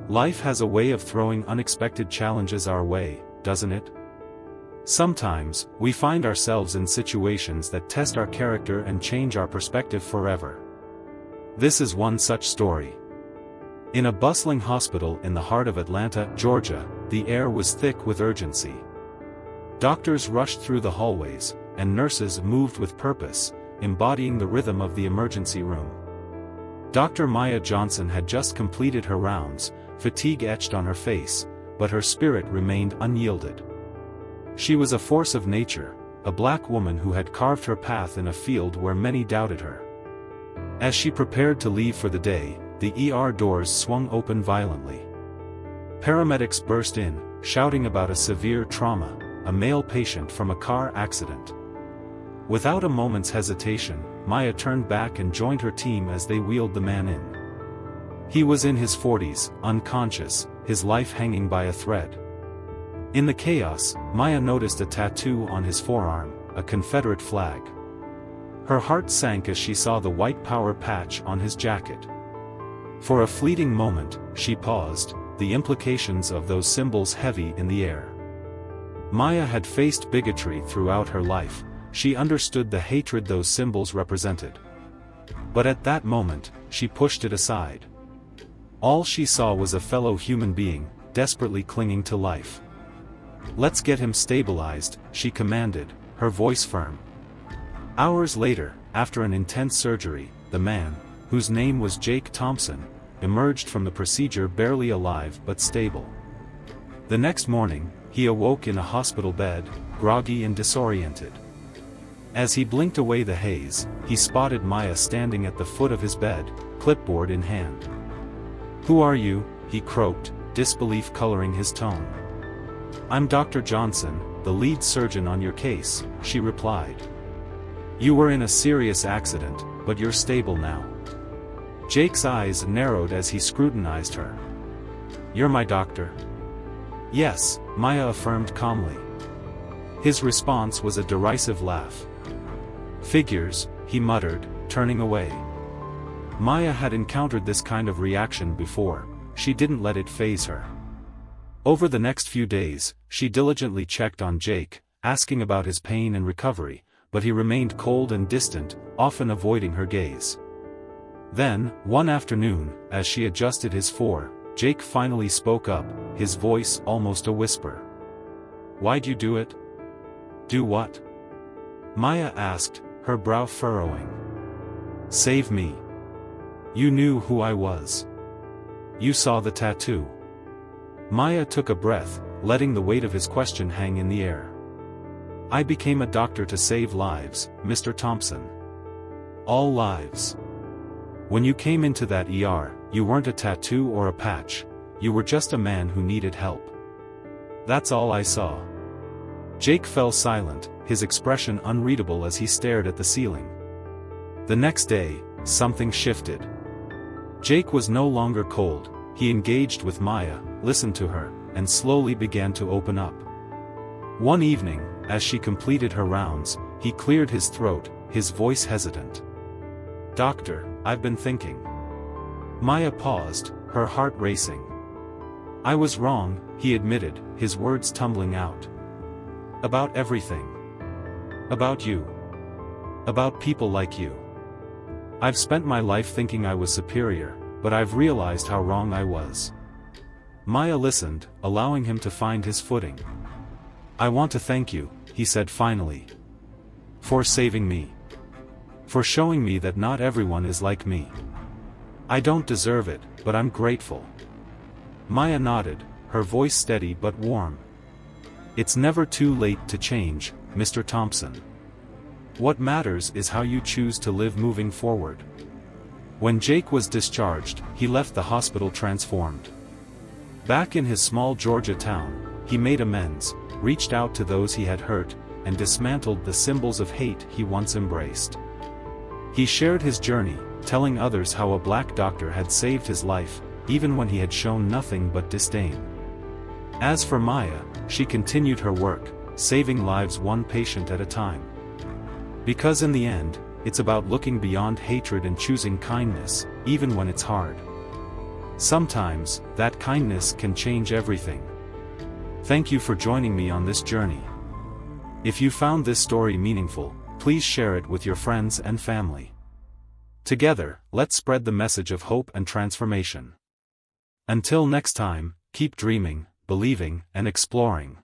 Life has a way of throwing unexpected challenges our way, doesn't it? Sometimes, we find ourselves in situations that test our character and change our perspective forever. This is one such story. In a bustling hospital in the heart of Atlanta, Georgia, the air was thick with urgency. Doctors rushed through the hallways, and nurses moved with purpose, embodying the rhythm of the emergency room. Dr. Maya Johnson had just completed her rounds, fatigue etched on her face, but her spirit remained unyielded. She was a force of nature, a black woman who had carved her path in a field where many doubted her. As she prepared to leave for the day, the ER doors swung open violently. Paramedics burst in, shouting about a severe trauma, a male patient from a car accident. Without a moment's hesitation, Maya turned back and joined her team as they wheeled the man in. He was in his 40s, unconscious, his life hanging by a thread. In the chaos, Maya noticed a tattoo on his forearm, a Confederate flag. Her heart sank as she saw the white power patch on his jacket. For a fleeting moment, she paused, the implications of those symbols heavy in the air. Maya had faced bigotry throughout her life, she understood the hatred those symbols represented. But at that moment, she pushed it aside. All she saw was a fellow human being, desperately clinging to life. "Let's get him stabilized," she commanded, her voice firm. Hours later, after an intense surgery, the man, whose name was Jake Thompson, emerged from the procedure barely alive but stable. The next morning, he awoke in a hospital bed, groggy and disoriented. As he blinked away the haze, he spotted Maya standing at the foot of his bed, clipboard in hand. "Who are you?" he croaked, disbelief coloring his tone. "I'm Dr. Johnson, the lead surgeon on your case," she replied. "You were in a serious accident, but you're stable now." Jake's eyes narrowed as he scrutinized her. "You're my doctor?" "Yes," Maya affirmed calmly. His response was a derisive laugh. "Figures," he muttered, turning away. Maya had encountered this kind of reaction before, she didn't let it faze her. Over the next few days, she diligently checked on Jake, asking about his pain and recovery, but he remained cold and distant, often avoiding her gaze. Then, one afternoon, as she adjusted his fore, Jake finally spoke up, his voice almost a whisper. "Why'd you do it?" "Do what?" Maya asked, her brow furrowing. "Save me. You knew who I was. You saw the tattoo." Maya took a breath, letting the weight of his question hang in the air. "I became a doctor to save lives, Mr. Thompson. All lives. When you came into that ER, you weren't a tattoo or a patch, you were just a man who needed help. That's all I saw." Jake fell silent, his expression unreadable as he stared at the ceiling. The next day, something shifted. Jake was no longer cold, he engaged with Maya, listened to her, and slowly began to open up. One evening, as she completed her rounds, he cleared his throat, his voice hesitant. "Doctor, I've been thinking." Maya paused, her heart racing. "I was wrong," he admitted, his words tumbling out. "About everything. About you. About people like you. I've spent my life thinking I was superior, but I've realized how wrong I was." Maya listened, allowing him to find his footing. "I want to thank you," he said finally. "For saving me. For showing me that not everyone is like me. I don't deserve it, but I'm grateful." Maya nodded, her voice steady but warm. "It's never too late to change, Mr. Thompson. What matters is how you choose to live moving forward." When Jake was discharged, he left the hospital transformed. Back in his small Georgia town, he made amends, reached out to those he had hurt, and dismantled the symbols of hate he once embraced. He shared his journey, telling others how a black doctor had saved his life, even when he had shown nothing but disdain. As for Maya, she continued her work, saving lives one patient at a time. Because in the end, it's about looking beyond hatred and choosing kindness, even when it's hard. Sometimes, that kindness can change everything. Thank you for joining me on this journey. If you found this story meaningful, please share it with your friends and family. Together, let's spread the message of hope and transformation. Until next time, keep dreaming, believing, and exploring.